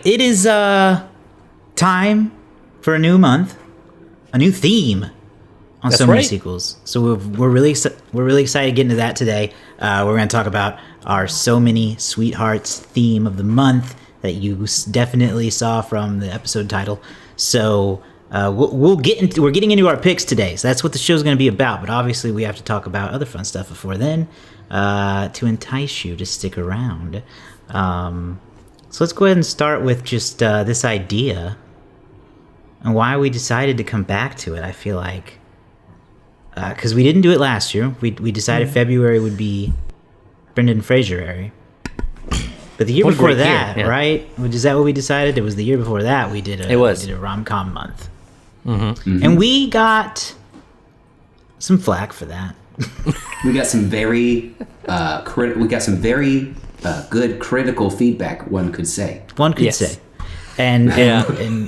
it is time for a new month, a new theme on That's so many right. sequels. So we're really excited to get into that today. We're going to talk about our So Many Sweethearts theme of the month that you definitely saw from the episode title. So we're getting into our picks today. So that's what the show's going to be about. But obviously we have to talk about other fun stuff before then to entice you to stick around. So let's go ahead and start with just this idea and why we decided to come back to it. I feel like because we didn't do it last year. We decided February would be Brendan Fraser-ary. But the year What a before great year, that, yeah. right? Is that what we decided? It was the year before that we did a rom-com month. And we got some flack for that. We got some very good critical feedback, one could say. One could Yes. say. And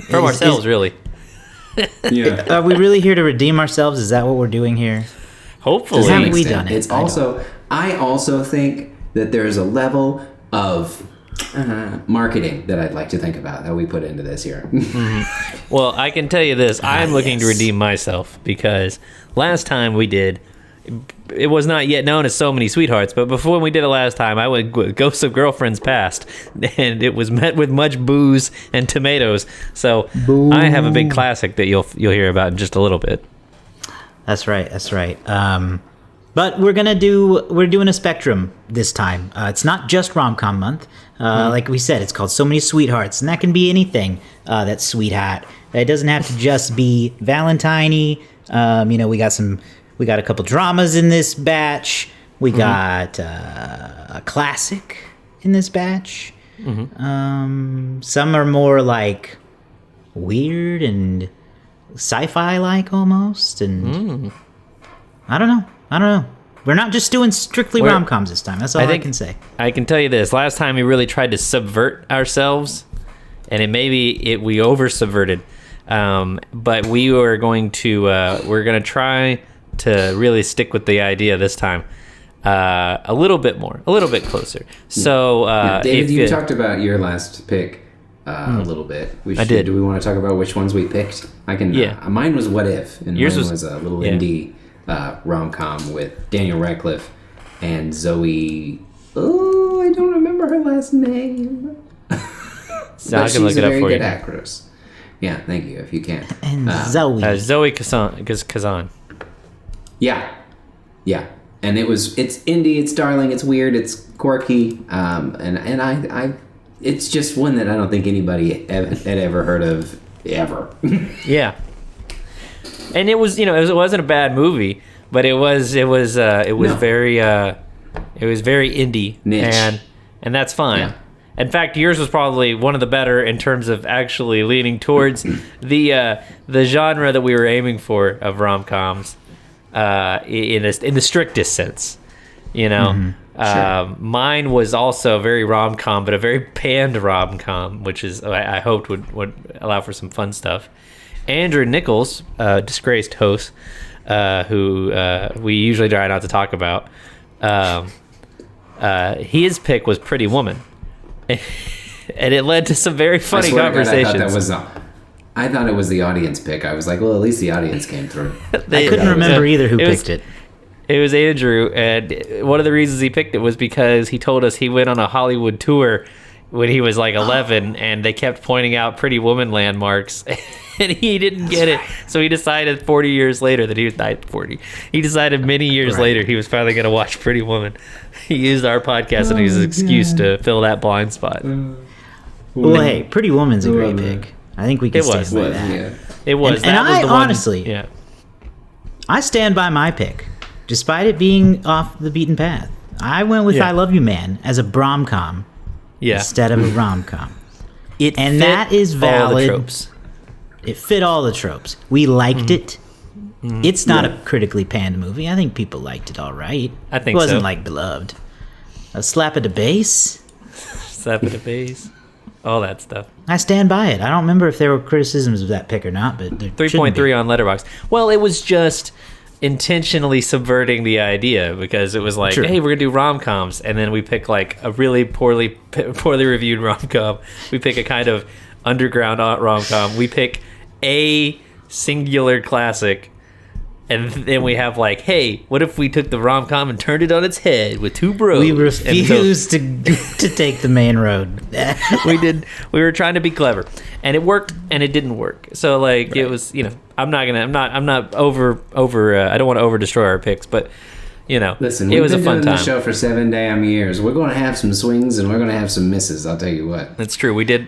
From ourselves, really. Yeah. Are we really here to redeem ourselves? Is that what we're doing here? Hopefully. Haven't we done it? It's also, I also think that there's a level of marketing that I'd like to think about that we put into this here. Well, I can tell you this. I'm looking to yes. redeem myself because last time we did, it was not yet known as So Many Sweethearts, but before we did it last time, I went Ghosts of Girlfriends Past, and it was met with much booze and tomatoes. So I have a big classic that you'll hear about in just a little bit. That's right. But we're doing a spectrum this time. It's not just rom-com month. Like we said, it's called So Many Sweethearts, and that can be anything that's sweetheart. It doesn't have to just be Valentine-y. We got a couple dramas in this batch. We got a classic in this batch. Some are more like weird and sci-fi like almost, and I don't know. We're not just doing strictly rom-coms this time. That's all I can say. I can tell you this. Last time we really tried to subvert ourselves, and we over-subverted. But we're going to try to really stick with the idea this time. A little bit closer. So, David, you talked about your last pick a little bit. I did. Do we want to talk about which ones we picked? I can. Yeah. Mine was What If, and Yours mine was a little indie rom-com with Daniel Radcliffe and Zoe. Oh, I don't remember her last name. So I can look it up for you. She's a very good actress. Yeah, thank you. If you can. And Zoe. Zoe Kazan. Yeah. And it's indie, it's darling, it's weird, it's quirky, and I it's just one that I don't think anybody had ever heard of ever. Yeah. And it was, it wasn't a bad movie, but it was very indie, niche, and that's fine. Yeah. In fact, yours was probably one of the better in terms of actually leaning towards the genre that we were aiming for of rom-coms. In the strictest sense, Sure. Mine was also very rom-com, but a very panned rom-com, which is I hoped would allow for some fun stuff. Andrew Nichols, disgraced host, who we usually try not to talk about, his pick was Pretty Woman, and it led to some very funny conversations. I thought it was the audience pick. I was like, well, at least the audience came through. I couldn't remember either who picked it. It was Andrew, and one of the reasons he picked it was because he told us he went on a Hollywood tour when he was like 11, and they kept pointing out Pretty Woman landmarks, and he didn't get it. So he decided 40 years later that he was not 40. He decided many years later he was finally going to watch Pretty Woman. He used our podcast and his excuse to fill that blind spot. Well, hey, Pretty Woman's a great pick. I think we can stand by that. Yeah. It was. And that was I the one, honestly, yeah. I stand by my pick, despite it being off the beaten path. I went with I Love You Man as a bromcom instead of a rom-com. And that is valid. All the tropes. It fit all the tropes. We liked it. It's not a critically panned movie. I think people liked it all right. I think it wasn't so. like beloved. A slap at the bass. Slap at the base. All that stuff. I stand by it. I don't remember if there were criticisms of that pick or not, but 3.3 on Letterboxd. Well, it was just intentionally subverting the idea, because it was like, True. hey, we're gonna do rom-coms, and then we pick like a really poorly reviewed rom-com. We pick a kind of underground rom-com. We pick a singular classic, and then we have like, hey, what if we took the rom-com and turned it on its head with two bros? We refused to take the main road. We were trying to be clever, and it worked and it didn't work. So like, right. It was, I'm not over I don't want to over destroy our picks, but listen, it was a fun time. We've been doing the show for 7 damn years. We're going to have some swings and we're going to have some misses, I'll tell you what. That's true. We did,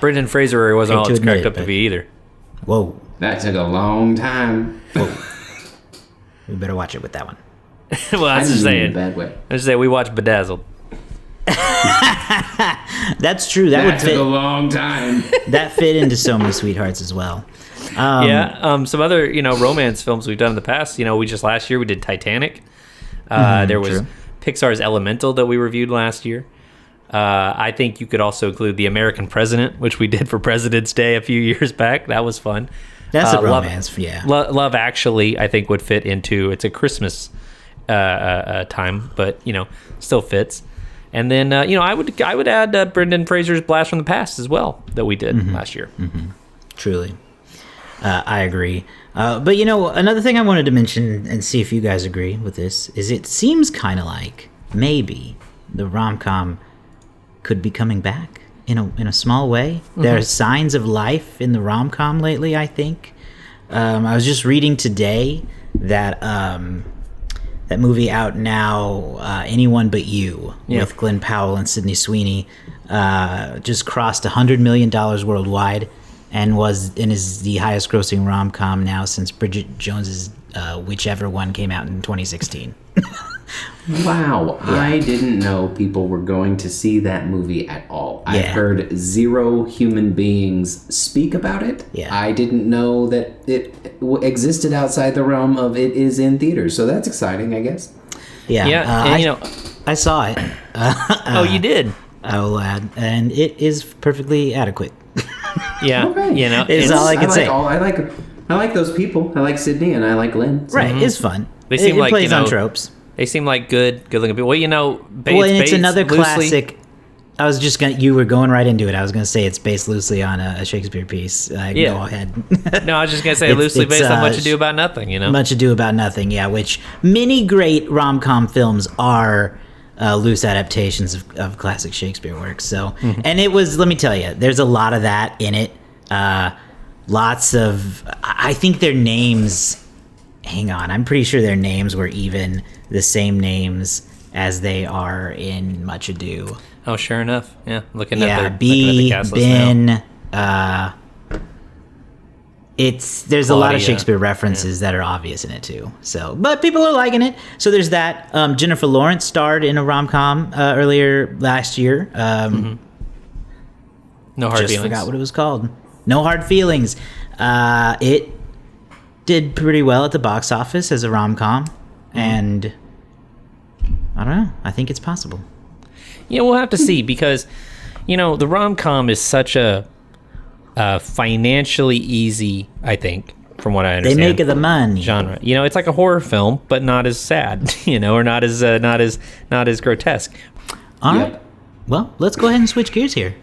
Brendan Fraser wasn't all it's cracked up to be either. Whoa. That took a long time. Whoa. We better watch it with that one. Well, I was just saying. In a bad way. I was just saying, we watched Bedazzled. That's true. That would took fit a long time. That fit into So Many Sweethearts as well. Some other romance films we've done in the past. We just last year we did Titanic. There was true. Pixar's Elemental that we reviewed last year. I think you could also include The American President, which we did for President's Day a few years back. That was fun. That's a romance, yeah. Love Actually, I think, would fit into, it's a Christmas time, but still fits. And then I would add Brendan Fraser's Blast from the Past as well that we did last year. Mm-hmm. Truly, I agree. But another thing I wanted to mention and see if you guys agree with this is it seems kind of like maybe the rom-com could be coming back in a small way. Mm-hmm. There are signs of life in the rom-com lately, I think. I was just reading today that that movie out now, Anyone But You, with Glenn Powell and Sydney Sweeney, just crossed $100 million worldwide and is the highest grossing rom-com now since Bridget Jones's Whichever One came out in 2016. Wow, yeah. I didn't know people were going to see that movie at all. Yeah. I've heard 0 human beings speak about it. Yeah. I didn't know that it existed outside the realm of it is in theaters, so that's exciting, I guess. Yeah, I saw it. Oh, you did? I will add, and it is perfectly adequate. Yeah, okay. It's all I can say. I like those people. I like Sydney and I like Lynn. So. Right, it's fun. They seem it plays on tropes. They seem like good-looking people. Well, it's another classic. I was just you were going right into it. I was going to say it's based loosely on a Shakespeare piece. Go ahead. No, I was just going to say loosely based on Much Ado About Nothing, Much Ado About Nothing, yeah, which many great rom-com films are loose adaptations of classic Shakespeare works. So, and it was, let me tell you, there's a lot of that in it. Lots of, I think their names, hang on, I'm pretty sure their names were even the same names as they are in Much Ado. Oh, sure enough. Yeah, looking at the cast list Ben, now. There's Claudia, a lot of Shakespeare references that are obvious in it too. So, but people are liking it. So there's that. Jennifer Lawrence starred in a rom-com earlier last year. No Hard Feelings. Just forgot what it was called. No Hard Feelings. It did pretty well at the box office as a rom-com, and I don't know. I think it's possible. We'll have to see, because the rom-com is such a financially easy, I think, from what I understand. They make the money genre. It's like a horror film, but not as sad, or not as grotesque. All right. Well, let's go ahead and switch gears here.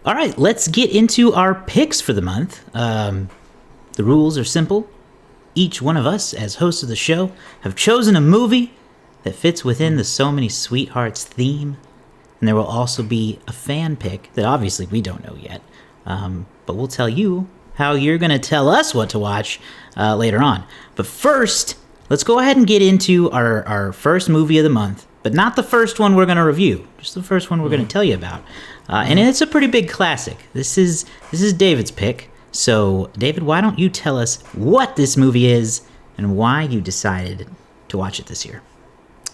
All right, let's get into our picks for the month. The rules are simple. Each one of us, as hosts of the show, have chosen a movie that fits within the So Many Sweethearts theme. And there will also be a fan pick that obviously we don't know yet. But we'll tell you how you're going to tell us what to watch later on. But first, let's go ahead and get into our first movie of the month. But not the first one we're going to review. Just the first one we're going to tell you about. And it's a pretty big classic. This is David's pick. So, David, why don't you tell us what this movie is and why you decided to watch it this year?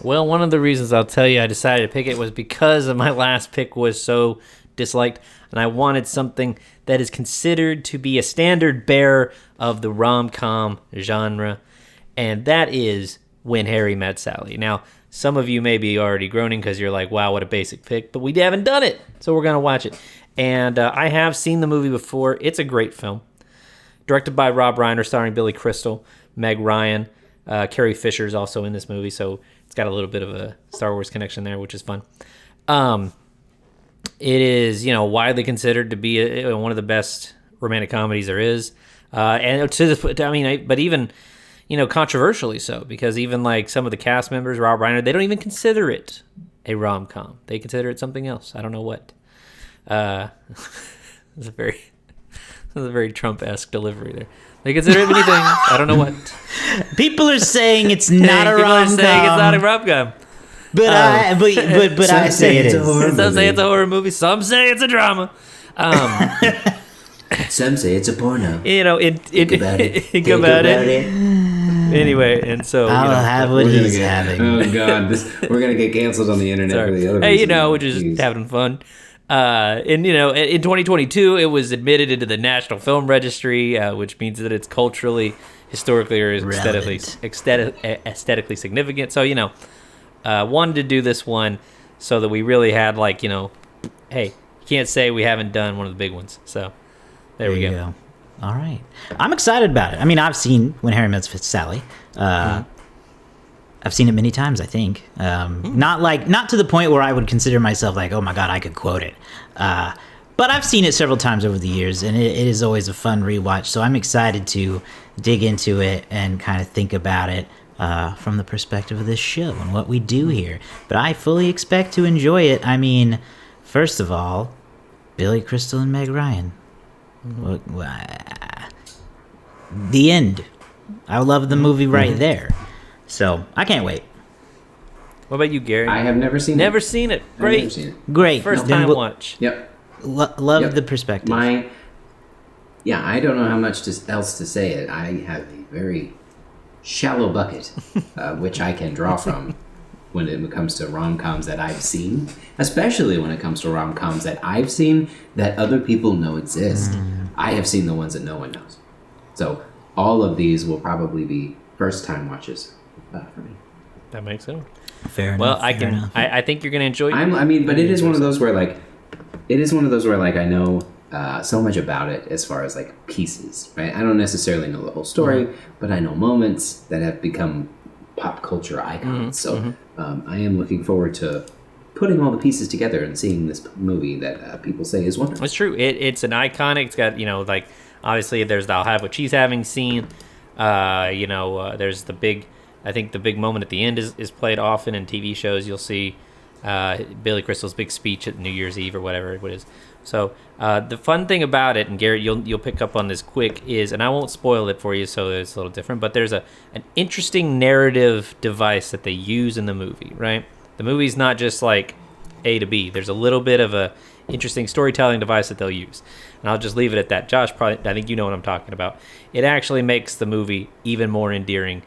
Well, one of the reasons I'll tell you I decided to pick it was because of my last pick was so disliked, and I wanted something that is considered to be a standard bearer of the rom-com genre, and that is When Harry Met Sally. Now, some of you may be already groaning because you're like, wow, what a basic pick, but we haven't done it, so we're going to watch it. And I have seen the movie before. It's a great film. Directed by Rob Reiner, starring Billy Crystal. Meg Ryan. Carrie Fisher's also in this movie, so it's got a little bit of a Star Wars connection there, which is fun. It is, widely considered to be one of the best romantic comedies there is. And to this, but even, controversially so, because even like some of the cast members, Rob Reiner, they don't even consider it a rom-com. They consider it something else. I don't know what. It's a very Trump-esque delivery there. They consider it many things. I don't know what. People are saying it's not a rom-com. People are saying it's not a rom-com. But I say it is. Some say it's a horror movie. Some say it's a drama. Some say it's a porno. Think about it. Anyway, and so I'll have what he's having. Oh God, we're gonna get canceled on the internet for the other. Hey, we're just having fun. In 2022, it was admitted into the National Film Registry, which means that it's culturally, historically, or aesthetically significant. So wanted to do this one so that we really had hey, you can't say we haven't done one of the big ones. So there we go. All right, I'm excited about it. I mean, I've seen When Harry Met Sally. I've seen it many times, I think. Not to the point where I would consider myself like, oh my God, I could quote it. But I've seen it several times over the years, and it is always a fun rewatch. So I'm excited to dig into it and kind of think about it from the perspective of this show and what we do here. But I fully expect to enjoy it. I mean, first of all, Billy Crystal and Meg Ryan. The end. I love the movie right there. So I can't wait. What about you, Gary? I have never seen it. Never seen it. Great. Never seen it. Great. First time watch. Yep. Love the perspective. I don't know how much else to say it. I have a very shallow bucket, which I can draw from when it comes to rom-coms that I've seen, especially when it comes to rom-coms that I've seen that other people know exist. I have seen the ones that no one knows. So all of these will probably be first-time watches for me. That makes sense. Fair enough. Well, I think you're gonna enjoy it. But it is one of those where I know so much about it as far as like pieces, right? I don't necessarily know the whole story, but I know moments that have become pop culture icons. I am looking forward to putting all the pieces together and seeing this movie that people say is wonderful. It's true. It's an iconic. It's got obviously there's the "I'll have what she's having" scene. There's the big. I think the big moment at the end is played often in TV shows. You'll see Billy Crystal's big speech at New Year's Eve or whatever it is. So the fun thing about it, and Garrett, you'll pick up on this quick, is, and I won't spoil it for you, so it's a little different, but there's an interesting narrative device that they use in the movie, right? The movie's not just like A to B. There's a little bit of a interesting storytelling device that they'll use. And I'll just leave it at that. Josh, I think you know what I'm talking about. It actually makes the movie even more endearing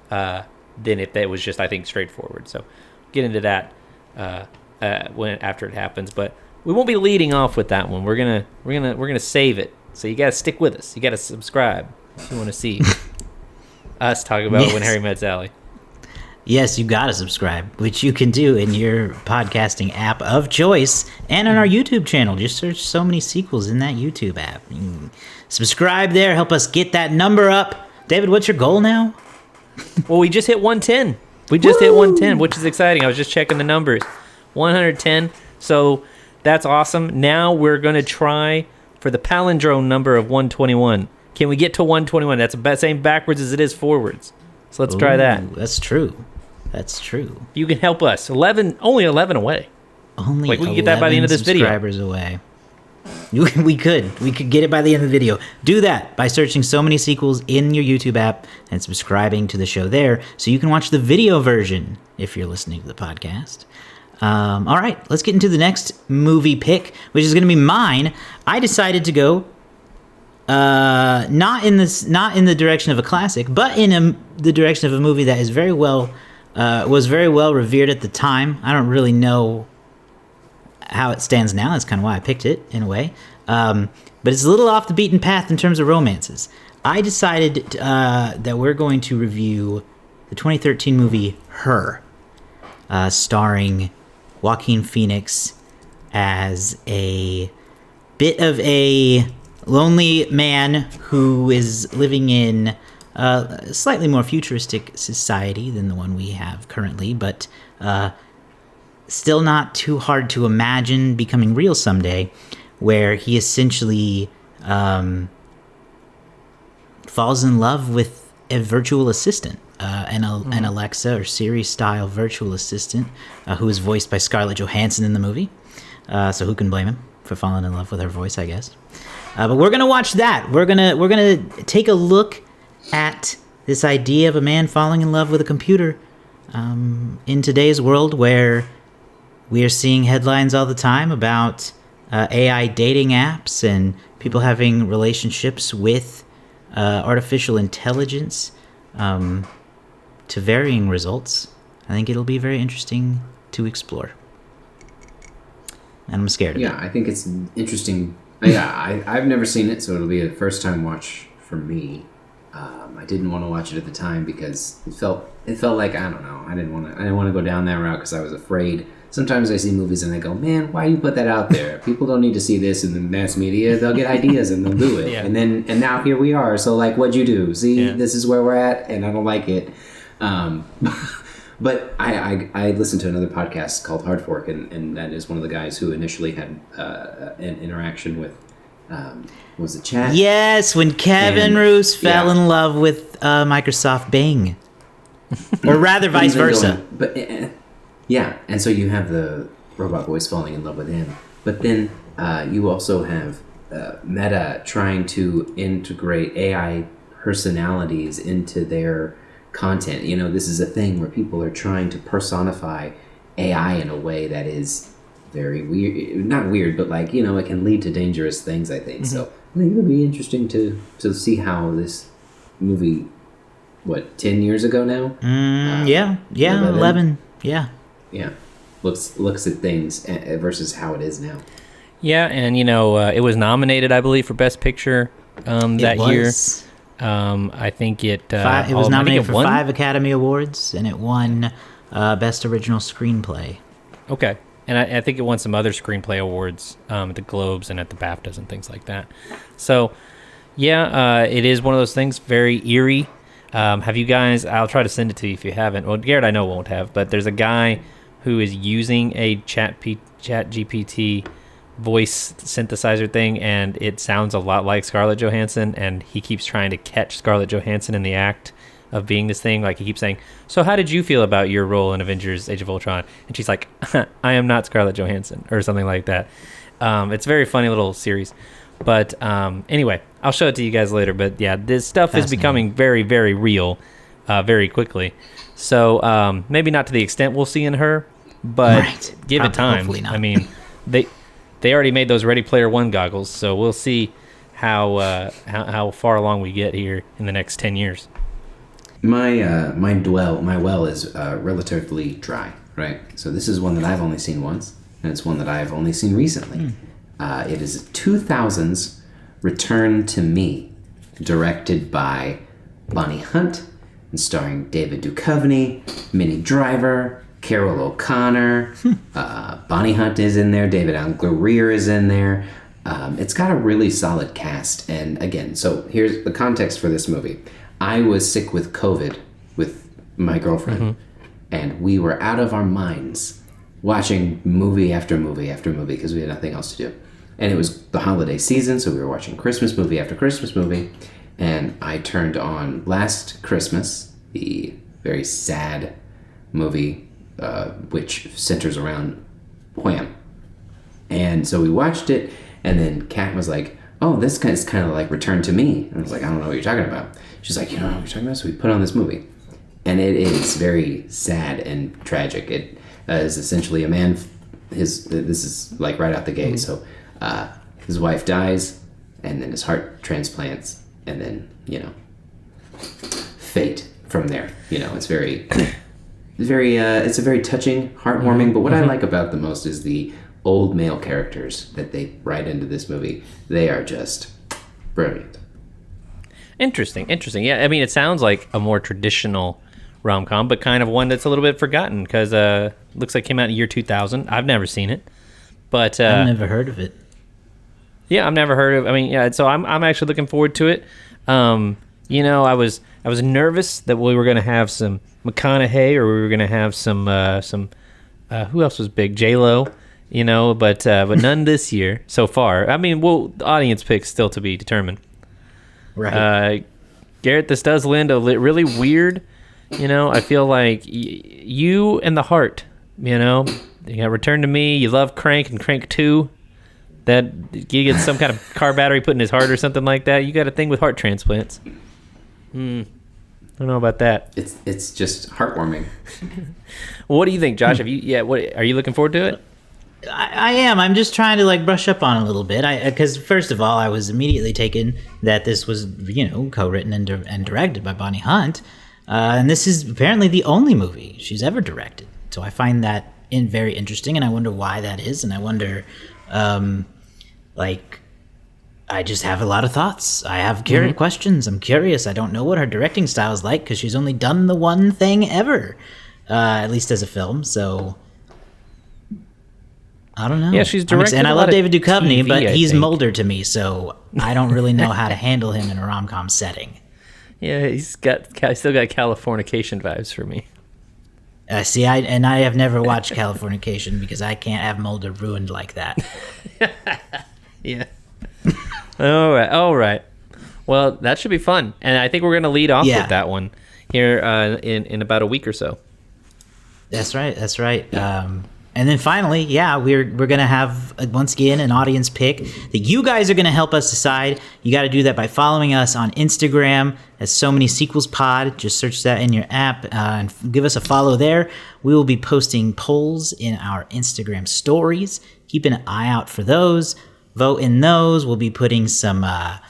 than if that was just, I think, straightforward. So get into that after it happens, but we won't be leading off with that one. We're gonna save it. So you gotta stick with us. You gotta subscribe if you want to see us talk about When Harry Met Sally. Yes, you gotta subscribe, which you can do in your podcasting app of choice and on our YouTube channel. Just search So Many Sequels in that YouTube app. You can subscribe there, help us get that number up. David, what's your goal now? Well, we just hit 110. Hit 110, which is exciting. I was just checking the numbers. 110. So that's awesome. Now we're going to try for the palindrome number of 121. Can we get to 121? That's the same backwards as it is forwards. So let's try that. That's true. That's true. You can help us. Only 11 away. Only we can get that by the end of this video. Subscribers away. We could get it by the end of the video. Do that by searching So Many Sequels in your YouTube app and subscribing to the show there so you can watch the video version if you're listening to the podcast. All right, let's get into the next movie pick, which is going to be mine. I decided to go not in the direction of a classic, but in the direction of a movie that is was very well revered at the time. I don't really know how it stands now. That's kind of why I picked it in a way. But it's a little off the beaten path in terms of romances. I decided that we're going to review the 2013 movie Her, starring Joaquin Phoenix as a bit of a lonely man who is living in a slightly more futuristic society than the one we have currently, but still not too hard to imagine becoming real someday, where he essentially falls in love with a virtual assistant, an Alexa or Siri style virtual assistant, who is voiced by Scarlett Johansson in the movie. So who can blame him for falling in love with her voice, I guess. But we're gonna watch that. We're gonna take a look at this idea of a man falling in love with a computer in today's world, where we are seeing headlines all the time about AI dating apps and people having relationships with artificial intelligence to varying results. I think it'll be very interesting to explore. And I'm scared of it. Yeah, I think it's interesting. Yeah, I've never seen it, so it'll be a first-time watch for me. I didn't want to watch it at the time because it felt like, I don't know, I didn't want to go down that route because I was afraid. Sometimes I see movies and I go, man, why do you put that out there? People don't need to see this in the mass media. They'll get ideas and they'll do it. Yeah. And now here we are. So like, what'd you do? See, This is where we're at, and I don't like it. But I listened to another podcast called Hard Fork, and that is one of the guys who initially had an interaction with, was it Chat? Yes, when Kevin Roos fell in love with Microsoft Bing. Or rather, vice versa. Yeah, and so you have the robot voice falling in love with him. But then you also have Meta trying to integrate AI personalities into their content. You know, this is a thing where people are trying to personify AI in a way that is very weird. Not weird, but like, you know, it can lead to dangerous things, I think. Mm-hmm. So I think it'll be interesting to see how this movie, 10 years ago now? 11. Yeah, looks at things versus how it is now. Yeah, and it was nominated, I believe, for Best Picture that year. I think it was nominated for 5 Academy Awards, and it won Best Original Screenplay. Okay, and I think it won some other screenplay awards at the Globes and at the BAFTAs and things like that. So, it is one of those things, very eerie. Have you guys? I'll try to send it to you if you haven't. Well, Garrett, I know won't have, but there's a guy who is using a Chat GPT voice synthesizer thing, and it sounds a lot like Scarlett Johansson, and he keeps trying to catch Scarlett Johansson in the act of being this thing. Like, he keeps saying, so how did you feel about your role in Avengers Age of Ultron? And she's like, I am not Scarlett Johansson, or something like that. It's a very funny little series. But anyway, I'll show it to you guys later. But yeah, this stuff is becoming very, very real very quickly. So maybe not to the extent we'll see in her, but give it time. I mean, they already made those Ready Player One goggles, so we'll see how far along we get here in the next 10 years. My well is relatively dry, right? So this is one that I've only seen once, and it's one that I've only seen recently. It is 2000's Return to Me, directed by Bonnie Hunt and starring David Duchovny, Minnie Driver, Carol O'Connor. Bonnie Hunt is in there. David Alan Grier is in there. It's got a really solid cast. And again, so here's the context for this movie. I was sick with COVID with my girlfriend, and we were out of our minds watching movie after movie after movie because we had nothing else to do. And it was the holiday season, so we were watching Christmas movie after Christmas movie. And I turned on Last Christmas, the very sad movie, which centers around Wham. And so we watched it, and then Kat was like, oh, this guy's kind of like Return to Me. And I was like, I don't know what you're talking about. She's like, you don't know what you're talking about? So we put on this movie. And it is very sad and tragic. It is essentially a man, this is like right out the gate. So his wife dies, and then his heart transplants, and then, fate from there. It's very, it's a very touching, heartwarming, but what I like about the most is the old male characters that they write into this movie. They are just brilliant. Interesting. Yeah, I mean, it sounds like a more traditional rom-com, but kind of one that's a little bit forgotten because looks like it came out in the year 2000. I've never seen it, but I've never heard of it. Yeah, I've never heard of. I mean, yeah. So I'm actually looking forward to it. I was I was nervous that we were going to have some McConaughey or we were going to have some who else was big? J-Lo, but none this year so far. I mean, the audience picks still to be determined. Right. Garrett, this does lend a really weird, I feel like you and the heart, you got Return to Me, you love Crank and Crank 2, that you get some kind of car battery put in his heart or something like that. You got a thing with heart transplants. I don't know about that. It's just heartwarming. What do you think, Josh? What are you looking forward to it? I am. I'm just trying to brush up on it a little bit. Because first of all, I was immediately taken that this was co-written and directed by Bonnie Hunt, and this is apparently the only movie she's ever directed. So I find that very interesting, and I wonder why that is, and I wonder, I just have a lot of thoughts. I have questions. I'm curious. I don't know what her directing style is like because she's only done the one thing ever, at least as a film. So I don't know. Yeah, she's directed. And I love David Duchovny, TV, but he's think. Mulder to me, so I don't really know how to handle him in a rom-com setting. Yeah, he's still got Californication vibes for me. See, I have never watched Californication because I can't have Mulder ruined like that. Yeah. All right. Well, that should be fun, and I think we're going to lead off with that one here in about a week or so. That's right. And then finally, we're going to have, once again, an audience pick that you guys are going to help us decide. You got to do that by following us on Instagram as So Many Sequels Pod. Just search that in your app and give us a follow there. We will be posting polls in our Instagram stories. Keep an eye out for those. Vote in those. We'll be putting some of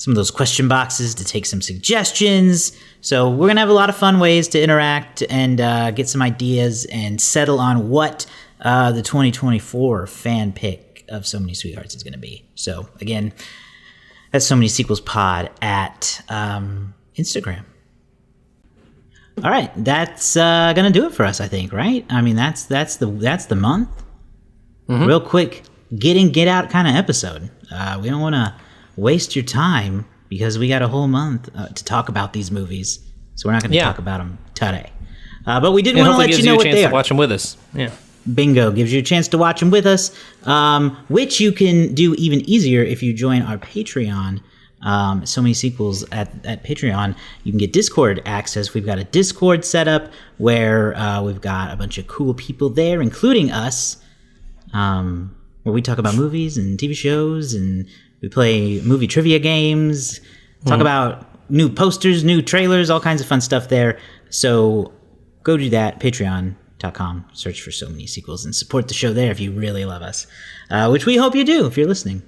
those question boxes to take some suggestions. So we're going to have a lot of fun ways to interact and get some ideas and settle on what the 2024 fan pick of So Many Sweethearts is going to be. So again, that's So Many Sequels Pod at Instagram. All right, that's going to do it for us, I think, right? I mean, that's the month. Real quick, get out kind of episode. We don't want to waste your time because we got a whole month to talk about these movies, so we're not going to talk about them today. But we did want to let you know what they are. Watch them with us. Yeah. Bingo, gives you a chance to watch them with us, which you can do even easier if you join our Patreon. So Many Sequels at Patreon. You can get Discord access. We've got a Discord set up where we've got a bunch of cool people there, including us, where we talk about movies and TV shows, and we play movie trivia games, talk about new posters, new trailers, all kinds of fun stuff there. So go do that, patreon.com, search for So Many Sequels, and support the show there if you really love us, which we hope you do if you're listening.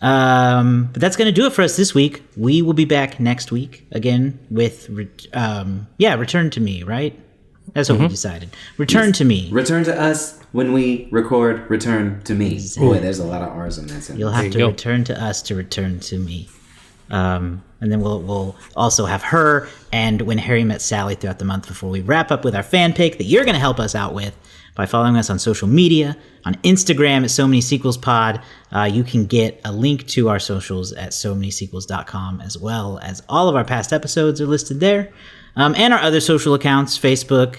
But that's going to do it for us this week. We will be back next week again with, Return to Me, right? That's what we decided. Return to Me. Return to us when we record Return to Me. Boy, there's a lot of R's in that sentence. You'll have to return to us to return to me. And then we'll also have her and When Harry Met Sally throughout the month before we wrap up with our fan pick that you're going to help us out with by following us on social media, on Instagram at So Many Sequels Pod. You can get a link to our socials at SoManySequels.com, as well as all of our past episodes are listed there. And our other social accounts, Facebook,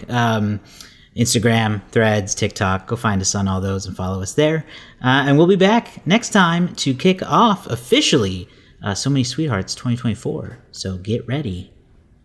Instagram, Threads, TikTok. Go find us on all those and follow us there. And we'll be back next time to kick off officially So Many Sweethearts 2024. So get ready.